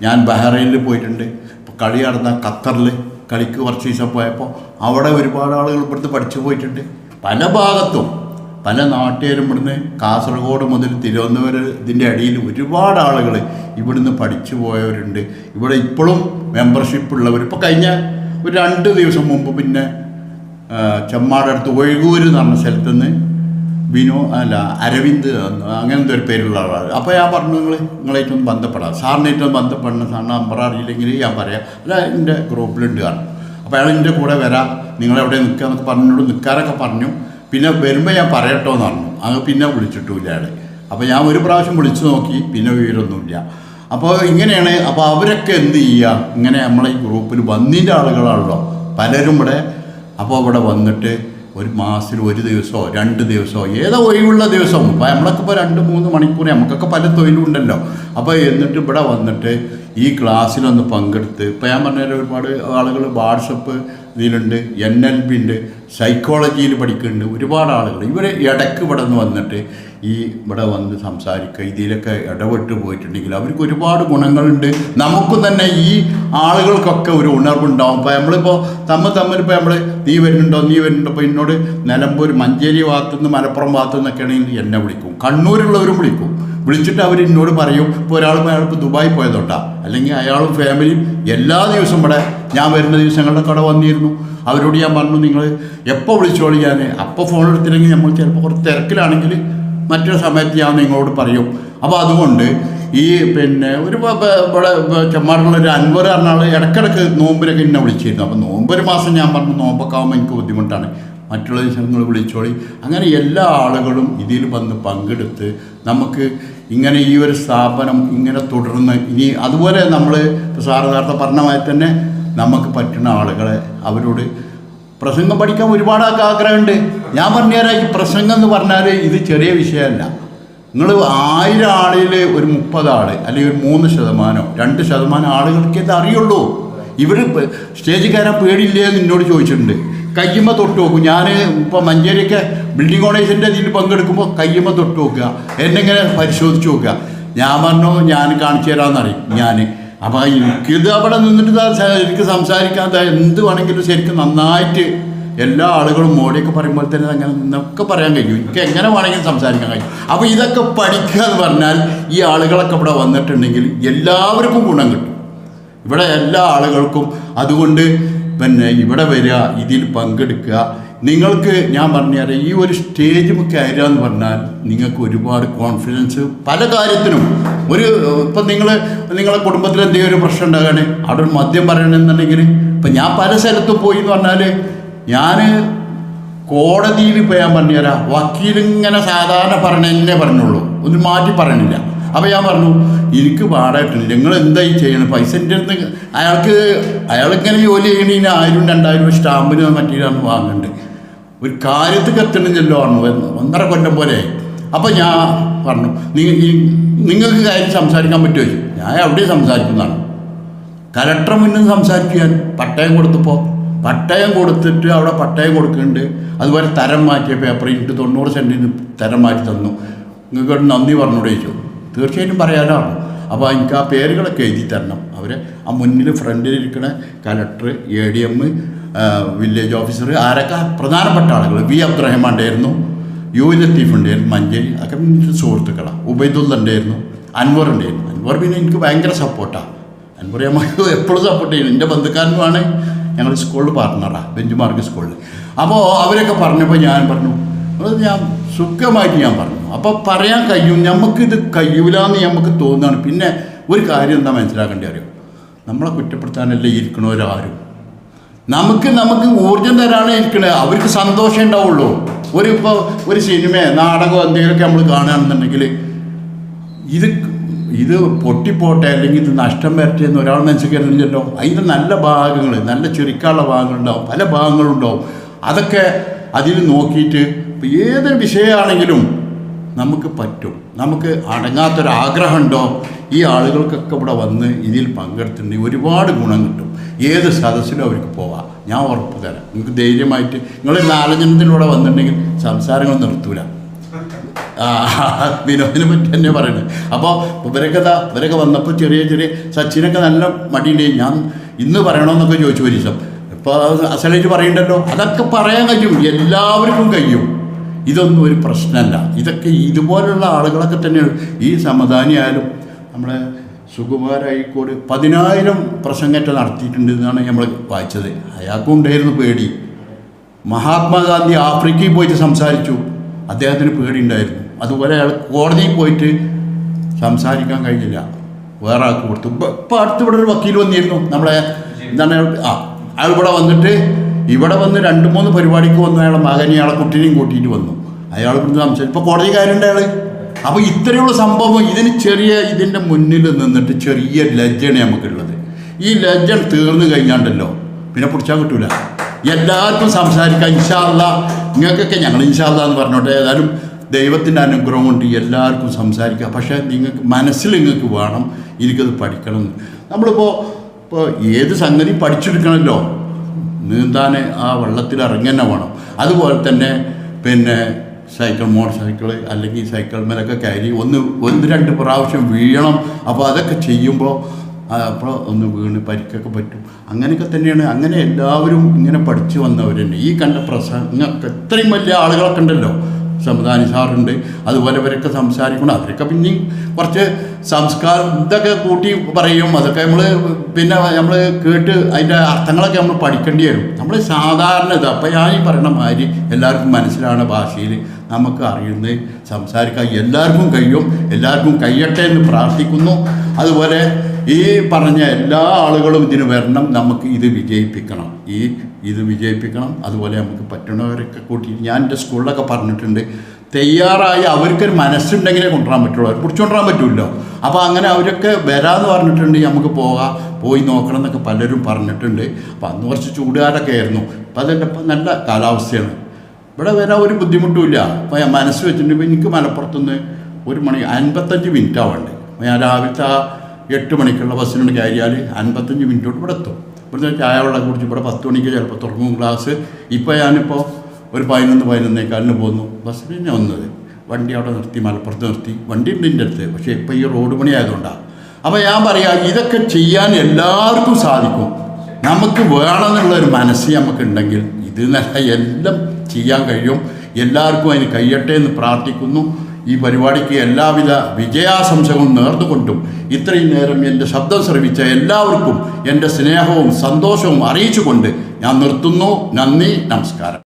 ഞാൻ ബഹ്റൈനിൽ പോയിട്ടുണ്ട്. ഇപ്പോൾ കളി നടന്ന ഖത്തറിൽ കളിക്ക് കുറച്ച് ദിവസം പോയപ്പോൾ അവിടെ ഒരുപാട് ആളുകൾ ഇവിടുന്ന് പഠിച്ചു പോയിട്ടുണ്ട്. പല ഭാഗത്തും പല നാട്ടുകാരും ഇവിടുന്ന് കാസർഗോഡ് മുതൽ തിരുവനന്തപുരം ഇതിൻ്റെ അടിയിൽ ഒരുപാട് ആളുകൾ ഇവിടുന്ന് പഠിച്ചു പോയവരുണ്ട്. ഇവിടെ ഇപ്പോഴും മെമ്പർഷിപ്പ് ഉള്ളവർ. ഇപ്പോൾ കഴിഞ്ഞ ഒരു 2 ദിവസം മുമ്പ് പിന്നെ ചെമ്മാടടുത്ത് ഒഴുകൂർ എന്ന് പറഞ്ഞ സ്ഥലത്തു നിന്ന് അരവിന്ദ് അങ്ങനത്തെ ഒരു പേരുള്ള ആളാണ്. അപ്പോൾ ഞാൻ പറഞ്ഞു നിങ്ങളായിട്ടൊന്ന് ബന്ധപ്പെടാം, സാറിനായിട്ടൊന്ന് ബന്ധപ്പെടണം, സാറിന് നമ്പർ അറിയില്ലെങ്കിൽ ഞാൻ പറയാം, അല്ല എൻ്റെ ഗ്രൂപ്പിലുണ്ട് കാണും. അപ്പോൾ അയാൾ എൻ്റെ കൂടെ വരാം, നിങ്ങളെവിടെ നിൽക്കുക എന്നൊക്കെ പറഞ്ഞോട് നിൽക്കാനൊക്കെ പറഞ്ഞു. പിന്നെ വരുമ്പോൾ ഞാൻ പറയട്ടോ എന്ന് പറഞ്ഞു. അത് പിന്നെ വിളിച്ചിട്ടുമില്ല അയാൾ. അപ്പോൾ ഞാൻ ഒരു പ്രാവശ്യം വിളിച്ചു നോക്കി, പിന്നെ വിവരമൊന്നുമില്ല. അപ്പോൾ ഇങ്ങനെയാണ്. അപ്പോൾ അവരൊക്കെ എന്ത് ചെയ്യുക, ഇങ്ങനെ നമ്മളെ ഈ ഗ്രൂപ്പിൽ വന്നിൻ്റെ ആളുകളാണല്ലോ പലരും ഇവിടെ. അപ്പോൾ ഇവിടെ വന്നിട്ട് ഒരു മാസത്തിൽ 1 ദിവസമോ 2 ദിവസമോ ഏതോ ഒഴിവുള്ള ദിവസം, അപ്പോൾ നമ്മളൊക്കെ ഇപ്പോൾ 2-3 മണിക്കൂർ, നമുക്കൊക്കെ പല തൊഴിലുണ്ടല്ലോ. അപ്പോൾ എന്നിട്ട് ഇവിടെ വന്നിട്ട് ഈ ക്ലാസ്സിലൊന്ന് പങ്കെടുത്ത്, ഇപ്പോൾ ഞാൻ പറഞ്ഞ ഒരുപാട് ആളുകൾ വാട്സപ്പ് ഇതിലുണ്ട്, NLP ഉണ്ട്, സൈക്കോളജിയിൽ പഠിക്കുന്നുണ്ട്, ഒരുപാട് ആളുകൾ. ഇവർ ഇടയ്ക്ക് ഇവിടെ നിന്ന് വന്നിട്ട് ഇവിടെ വന്ന് സംസാരിക്കുക, ഇതിലൊക്കെ ഇടപെട്ട് പോയിട്ടുണ്ടെങ്കിൽ അവർക്ക് ഒരുപാട് ഗുണങ്ങളുണ്ട്. നമുക്കും തന്നെ ഈ ആളുകൾക്കൊക്കെ ഒരു ഉണർവുണ്ടാവും. ഇപ്പോൾ നമ്മളിപ്പോൾ തമ്മിലിപ്പോൾ നീ വരുന്നുണ്ടോ ഇപ്പോൾ എന്നോട് നിലമ്പൂർ മഞ്ചേരി ഭാഗത്തുനിന്ന് മലപ്പുറം ഭാഗത്തുനിന്നൊക്കെ ആണെങ്കിൽ എന്നെ വിളിക്കും, കണ്ണൂരുള്ളവരും വിളിച്ചിട്ട് അവർ എന്നോട് പറയും. ഇപ്പോൾ അയാളിപ്പോൾ ദുബായി പോയതുകൊണ്ടാ, അല്ലെങ്കിൽ അയാളും ഫാമിലിയും എല്ലാ ദിവസവും ഇവിടെ ഞാൻ വരുന്ന ദിവസങ്ങളിലൊക്കെ അവിടെ വന്നിരുന്നു. അവരോട് ഞാൻ പറഞ്ഞു, നിങ്ങൾ എപ്പോൾ വിളിച്ചോളി, ഞാൻ അപ്പോൾ ഫോൺ എടുത്തില്ലെങ്കിൽ നമ്മൾ ചിലപ്പോൾ കുറച്ച് തിരക്കിലാണെങ്കിൽ മറ്റൊരു സമയത്ത് ഞാൻ നിങ്ങളോട് പറയും. അപ്പോൾ അതുകൊണ്ട് ഈ പിന്നെ ഇവിടെ ചെമ്മാടുള്ളൊരു അൻവർ പറഞ്ഞ ആൾ ഇടയ്ക്കിടയ്ക്ക് നോമ്പിനൊക്കെ എന്നെ വിളിച്ചിരുന്നു. അപ്പോൾ നോമ്പൊരു മാസം ഞാൻ പറഞ്ഞു നോമ്പൊക്കെ ആകുമ്പോൾ എനിക്ക് ബുദ്ധിമുട്ടാണ്, മറ്റുള്ള ദിവസങ്ങൾ വിളിച്ചോളി. അങ്ങനെ എല്ലാ ആളുകളും ഇതിൽ വന്ന് പങ്കെടുത്ത് നമുക്ക് ഇങ്ങനെ ഈ ഒരു സ്ഥാപനം ഇങ്ങനെ തുടർന്ന് ഇനി അതുപോലെ നമ്മൾ സാറ് നേരത്തെ പറഞ്ഞമായി തന്നെ നമുക്ക് പറ്റുന്ന ആളുകളെ അവരോട് പ്രസംഗം പഠിക്കാൻ ഒരുപാട് ആഗ്രഹമുണ്ട്. ഞാൻ പറഞ്ഞുതരാം, ഈ പ്രസംഗം എന്ന് പറഞ്ഞാൽ ഇത് ചെറിയ വിഷയമല്ല. നിങ്ങൾ 1000 ആളിൽ ഒരു 30 ആൾ അല്ലെങ്കിൽ ഒരു 3% 2% ആളുകൾക്ക് ഇത് അറിയുള്ളൂ. ഇവർ സ്റ്റേജിൽ കയറാൻ പേടിയില്ലേ എന്ന് എന്നോട് ചോദിച്ചിട്ടുണ്ട്. കയ്യുമ്മ തൊട്ട് നോക്കും. ഞാൻ ഇപ്പോൾ മഞ്ചേരിയൊക്കെ ബിൽഡിംഗ് ഓണേഴ്സിൻ്റെ ഇതിൽ പങ്കെടുക്കുമ്പോൾ കയ്യുമ്മ തൊട്ട് നോക്കുക, എന്നെങ്ങനെ പരിശോധിച്ച് നോക്കുക. ഞാൻ പറഞ്ഞു ഞാൻ കാണിച്ചു തരാമെന്നറിയും ഞാൻ. അപ്പോൾ എനിക്കിത് അവിടെ നിന്നിട്ട് എനിക്ക് സംസാരിക്കാൻ എന്ത് വേണമെങ്കിലും ശരിക്കും നന്നായിട്ട് എല്ലാ ആളുകളും മോഡിയൊക്കെ പറയുമ്പോൾ തന്നെ അങ്ങനെ നിന്നൊക്കെ പറയാൻ കഴിയും, എനിക്ക് എങ്ങനെ വേണമെങ്കിലും സംസാരിക്കാൻ കഴിയും. അപ്പോൾ ഇതൊക്കെ പഠിക്കുക എന്ന് പറഞ്ഞാൽ ഈ ആളുകളൊക്കെ ഇവിടെ വന്നിട്ടുണ്ടെങ്കിൽ എല്ലാവർക്കും ഗുണം കിട്ടും, ഇവിടെ എല്ലാ ആളുകൾക്കും. അതുകൊണ്ട് പിന്നെ ഇവിടെ വരിക, ഇതിൽ പങ്കെടുക്കുക. നിങ്ങൾക്ക് ഞാൻ പറഞ്ഞുതരാം, ഈ ഒരു സ്റ്റേജ് കയറുക എന്ന് പറഞ്ഞാൽ നിങ്ങൾക്ക് ഒരുപാട് കോൺഫിഡൻസ് പല കാര്യത്തിനും. ഇപ്പം നിങ്ങളെ കുടുംബത്തിൽ എന്തെങ്കിലും ഒരു പ്രശ്നം ഉണ്ടാകാണ്, അവിടെ ഒരു മദ്യം പറയണമെന്നുണ്ടെങ്കിൽ ഇപ്പം ഞാൻ പല സ്ഥലത്തും പോയി എന്ന് പറഞ്ഞാൽ ഞാൻ കോടതിയിൽ ഇപ്പോൾ ഞാൻ പറഞ്ഞുതരാം, വക്കീലിങ്ങനെ സാധാരണ എന്നെ പറഞ്ഞുള്ളൂ, ഒന്നും മാറ്റി പറയണില്ല. അപ്പോൾ ഞാൻ പറഞ്ഞു എനിക്ക് പാടായിട്ടില്ല, നിങ്ങൾ എന്തായി ചെയ്യണം, പൈസൻ്റെ അടുത്ത് അയാളിങ്ങനെ ജോലി ചെയ്യണതിന് 1000-2000 സ്റ്റാമ്പിന് മറ്റേതാണ് വാങ്ങുന്നുണ്ട്, ഒരു കാര്യത്തിൽ എത്തണില്ലല്ലോ പറഞ്ഞു, 1.5 കൊല്ലം പോലെ. അപ്പോൾ ഞാൻ പറഞ്ഞു നിങ്ങൾക്ക് കാര്യം സംസാരിക്കാൻ പറ്റുമോ? ഞാൻ എവിടെയും സംസാരിക്കുന്നതാണ്. കലക്ടർ മുന്നിൽ സംസാരിക്കാൻ പട്ടയം കൊടുത്തിട്ട് അവിടെ പട്ടയം കൊടുക്കുന്നുണ്ട്. അതുപോലെ തരം മാറ്റിയ പേപ്പർ എനിക്ക് 90 സെൻറ്റിന് തരം മാറ്റി തന്നു. നിങ്ങൾക്ക് നന്ദി പറഞ്ഞോട് ചോദിച്ചു. തീർച്ചയായിട്ടും പറയാനാണ്. അപ്പോൾ എനിക്ക് ആ പേരുകളൊക്കെ എഴുതി തരണം. അവരെ ആ മുന്നിൽ ഫ്രണ്ടിലിരിക്കുന്ന കലക്ടർ, ADM, വില്ലേജ് ഓഫീസർ, ആരൊക്കെ പ്രധാനപ്പെട്ട ആളുകൾ. V. അബ്ദുറഹ്മാൻ ഉണ്ടായിരുന്നു, U. ലത്തീഫ് ഉണ്ടായിരുന്നു മഞ്ചേരി, അതൊക്കെ സുഹൃത്തുക്കളാണ്. ഉബൈദുള്ള ഉണ്ടായിരുന്നു, അൻവർ ഉണ്ടായിരുന്നു. അൻവർ പിന്നെ എനിക്ക് ഭയങ്കര സപ്പോർട്ടാണ്. അൻവർ നമുക്ക് എപ്പോഴും സപ്പോർട്ട് ചെയ്യുന്നു. എൻ്റെ ബന്ധുക്കാരനുമാണ്, ഞങ്ങൾ സ്കൂളിൽ പാർട്ട്ണറാണ്, ബെഞ്ച് മാർക്ക് സ്കൂളിൽ. അപ്പോൾ അവരൊക്കെ പറഞ്ഞപ്പോൾ ഞാൻ പറഞ്ഞു, ഞാൻ സുഖമായിട്ട് ഞാൻ പറഞ്ഞു. അപ്പോൾ പറയാൻ കഴിയും, നമുക്കിത് കഴിയൂലെന്ന് നമുക്ക് തോന്നുകയാണ്. പിന്നെ ഒരു കാര്യം എന്താ മനസ്സിലാക്കേണ്ടി അറിയും, നമ്മളെ കുറ്റപ്പെടുത്താനല്ലേ ഇരിക്കണവരാരും. നമുക്ക് ഊർജം തരാണ് ഇരിക്കണത്, അവർക്ക് സന്തോഷം ഉണ്ടാവുള്ളൂ. ഇപ്പോൾ ഒരു സിനിമയോ നാടകമോ എന്തെങ്കിലുമൊക്കെ നമ്മൾ കാണുകയാണെന്നുണ്ടെങ്കിൽ ഇത് പൊട്ടിപ്പോട്ടെ അല്ലെങ്കിൽ ഇത് നഷ്ടം വരട്ടെ എന്ന് ഒരാൾ മനസ്സിലാക്കുന്നില്ലല്ലോ. അതിൻ്റെ നല്ല ഭാഗങ്ങൾ, നല്ല ചിരിക്കാനുള്ള ഭാഗങ്ങളുണ്ടാവും, പല ഭാഗങ്ങളുണ്ടാവും. അതൊക്കെ അതിൽ നോക്കിയിട്ട് ഇപ്പോൾ ഏതൊരു വിഷയമാണെങ്കിലും നമുക്ക് പറ്റും. നമുക്ക് അടങ്ങാത്തൊരാഗ്രഹമുണ്ടോ, ഈ ആളുകൾക്കൊക്കെ ഇവിടെ വന്ന് ഇതിൽ പങ്കെടുത്തിട്ടുണ്ടെങ്കിൽ ഒരുപാട് ഗുണം കിട്ടും. ഏത് സദസ്സിലും അവർക്ക് പോവാം, ഞാൻ ഉറപ്പ് തരാം. നിങ്ങൾക്ക് ധൈര്യമായിട്ട് നിങ്ങൾ 4 ജനത്തിലൂടെ വന്നിട്ടുണ്ടെങ്കിൽ സംസാരങ്ങൾ നിർത്തൂല. വിനോദിനെ പറ്റി തന്നെ പറയുന്നത്. അപ്പോൾ ഇവരൊക്കെ വന്നപ്പോൾ ചെറിയ സച്ചിനൊക്കെ നല്ല മടിയുണ്ട്. ഞാൻ ഇന്ന് പറയണമെന്നൊക്കെ ചോദിച്ചു ഒരു ദിവസം. ഇപ്പോൾ അസലായിട്ട് പറയണ്ടല്ലോ, അതൊക്കെ പറയാൻ കഴിയും, എല്ലാവർക്കും കഴിയും. ഇതൊന്നും ഒരു പ്രശ്നമല്ല. ഇതൊക്കെ ഇതുപോലുള്ള ആളുകളൊക്കെ തന്നെയാണ്. ഈ സമദാനിയായാലും നമ്മളെ സുകുമാർ അഴീക്കോട് 10,000 പ്രസംഗമൊക്കെ നടത്തിയിട്ടുണ്ട് എന്നാണ് നമ്മൾ വായിച്ചത്. അയാൾക്കും ഉണ്ടായിരുന്നു പേടി. മഹാത്മാഗാന്ധി ആഫ്രിക്കയിൽ പോയിട്ട് സംസാരിച്ചു, അദ്ദേഹത്തിന് പേടിയുണ്ടായിരുന്നു. അതുപോലെ അയാൾ കോടതിയിൽ പോയിട്ട് സംസാരിക്കാൻ കഴിഞ്ഞില്ല, വേറെ ആൾക്ക് കൊടുത്തു. ഇപ്പോൾ അടുത്തിവിടെ ഒരു വക്കീൽ വന്നിരുന്നു, നമ്മളെ എന്താണ് അയാൾ ഇവിടെ വന്ന് 2-3 പരിപാടിക്ക് വന്നു. അയാളെ മകനെയും അയാളെ കുട്ടീനെയും കൂട്ടിയിട്ട് വന്നു. അയാൾ ഇവിടുന്ന് സംസാരിച്ചു. ഇപ്പോൾ കോടതി കാര്യമുണ്ട് അയാൾ. അപ്പോൾ ഇത്രയുള്ള സംഭവം ഇതിൻ്റെ മുന്നിൽ നിന്നിട്ട് ചെറിയ ലജ്ജയാണ് നമുക്കുള്ളത്. ഈ ലജ്ജ തീർന്നു കഴിഞ്ഞാണ്ടല്ലോ പിന്നെ പിടിച്ചാൽ കിട്ടൂല. എല്ലാവർക്കും സംസാരിക്കാം. ഇൻഷാ അല്ലാഹ് നിങ്ങൾക്കൊക്കെ ഞങ്ങൾ ഇൻഷാ അല്ലാഹ് എന്ന് പറഞ്ഞോട്ടെ. ഏതായാലും ദൈവത്തിൻ്റെ അനുഗ്രഹം കൊണ്ട് എല്ലാവർക്കും സംസാരിക്കാം. പക്ഷേ മനസ്സിൽ നിങ്ങൾക്ക് വേണം എനിക്കത് പഠിക്കണം. നമ്മളിപ്പോൾ ഏത് സംഗതി പഠിച്ചെടുക്കണമല്ലോ, നീന്താൻ ആ വെള്ളത്തിൽ ഇറങ്ങന്നെ വേണം. അതുപോലെ തന്നെ പിന്നെ മോട്ടോർ സൈക്കിൾ അല്ലെങ്കിൽ സൈക്കിൾ മേലൊക്കെ കയറി 1-2 പ്രാവശ്യം വീഴണം. അപ്പോൾ അതൊക്കെ ചെയ്യുമ്പോൾ അപ്പോൾ ഒന്ന് വീണ് പരിക്കൊക്കെ പറ്റും. അങ്ങനെയൊക്കെ തന്നെയാണ്. അങ്ങനെ എല്ലാവരും ഇങ്ങനെ പഠിച്ചു വന്നവരുണ്ട്. ഈ കണ്ട പ്രസംഗങ്ങൾക്ക് ഇത്രയും വലിയ ആളുകളൊക്കെ ഉണ്ടല്ലോ, സമദാനി സാറുണ്ട്, അതുപോലെ ഇവരൊക്കെ സംസാരിക്കണം. അവരൊക്കെ പിന്നെയും കുറച്ച് സംസ്കാരം ഇതൊക്കെ കൂട്ടി പറയും. അതൊക്കെ നമ്മൾ കേട്ട് അതിൻ്റെ അർത്ഥങ്ങളൊക്കെ നമ്മൾ പഠിക്കേണ്ടി വരും. നമ്മൾ സാധാരണ അപ്പോൾ ഞാൻ ഈ പറയുന്ന മാതിരി എല്ലാവർക്കും മനസ്സിലാവുന്ന ഭാഷയിൽ നമുക്ക് അറിയുന്നത് സംസാരിക്കാൻ എല്ലാവർക്കും കഴിയും. എല്ലാവർക്കും കഴിയട്ടെ എന്ന് പ്രാർത്ഥിക്കുന്നു. അതുപോലെ ഈ പറഞ്ഞ എല്ലാ ആളുകളും ഇതിന് വരണം. നമുക്ക് ഇത് വിജയിപ്പിക്കണം. ഇത് വിജയിപ്പിക്കണം. അതുപോലെ നമുക്ക് പറ്റുന്നവരൊക്കെ കൂട്ടി ഞാൻ എൻ്റെ സ്കൂളിലൊക്കെ പറഞ്ഞിട്ടുണ്ട്, തയ്യാറായി അവർക്കൊരു മനസ്സുണ്ടെങ്കിലേ കൊണ്ടുവരാൻ പറ്റുള്ളൂ, അവർ പിടിച്ചുകൊണ്ടുവരാൻ പറ്റുമല്ലോ. അപ്പോൾ അങ്ങനെ അവരൊക്കെ വരാമെന്ന് പറഞ്ഞിട്ടുണ്ട്. നമുക്ക് പോയി നോക്കണം എന്നൊക്കെ പലരും പറഞ്ഞിട്ടുണ്ട്. അപ്പോൾ അന്ന് കുറച്ച് ചൂടുകാരൊക്കെ ആയിരുന്നു. അപ്പോൾ അതെൻ്റെ ഇപ്പം നല്ല കാലാവസ്ഥയാണ്. ഇവിടെ വരാൻ ഒരു ബുദ്ധിമുട്ടുമില്ല. അപ്പോൾ ഞാൻ മനസ്സ് വെച്ചിട്ടുണ്ട്. ഇപ്പോൾ എനിക്ക് മലപ്പുറത്തുനിന്ന് 1 മണി 55 മിനിറ്റ് ആവേണ്ടത്. ഞാൻ രാവിലത്തെ 8 മണിക്കുള്ള ബസ്സിനോട് കയറിയാൽ 55 മിനിറ്റോട്ട് ഇവിടെ എത്തും. ഇവിടുത്തെ ചായ വെള്ളം കുടിച്ച് ഇവിടെ 10 മണിക്ക് ചിലപ്പോൾ തുടങ്ങും ക്ലാസ്. ഇപ്പോൾ ഞാനിപ്പോൾ ഒരു 11-11:15 പോന്നു. ബസ്സിന് തന്നെ വന്നത്. വണ്ടി അവിടെ നിർത്തി, മലപ്പുറത്ത് നിർത്തി. വണ്ടി ഉണ്ട് എൻ്റെ അടുത്ത്, പക്ഷേ ഇപ്പോൾ ഈ റോഡ് പണി ആയതുകൊണ്ടാണ്. അപ്പോൾ ഞാൻ പറയാം, ഇതൊക്കെ ചെയ്യാൻ എല്ലാവർക്കും സാധിക്കും. നമുക്ക് വേണമെന്നുള്ളൊരു മനസ്സ് നമുക്കുണ്ടെങ്കിൽ ഇത് നല്ല എല്ലാം ചെയ്യാൻ കഴിയും. എല്ലാവർക്കും അതിന് കഴിയട്ടെ എന്ന് പ്രാർത്ഥിക്കുന്നു. ഈ പരിപാടിക്ക് എല്ലാവിധ വിജയാശംസകളും നേർന്നുകൊണ്ടും ഇത്രയും നേരം എൻ്റെ ശബ്ദം ശ്രവിച്ച എല്ലാവർക്കും എൻ്റെ സ്നേഹവും സന്തോഷവും അറിയിച്ചുകൊണ്ട് ഞാൻ നിർത്തുന്നു. നന്ദി, നമസ്കാരം.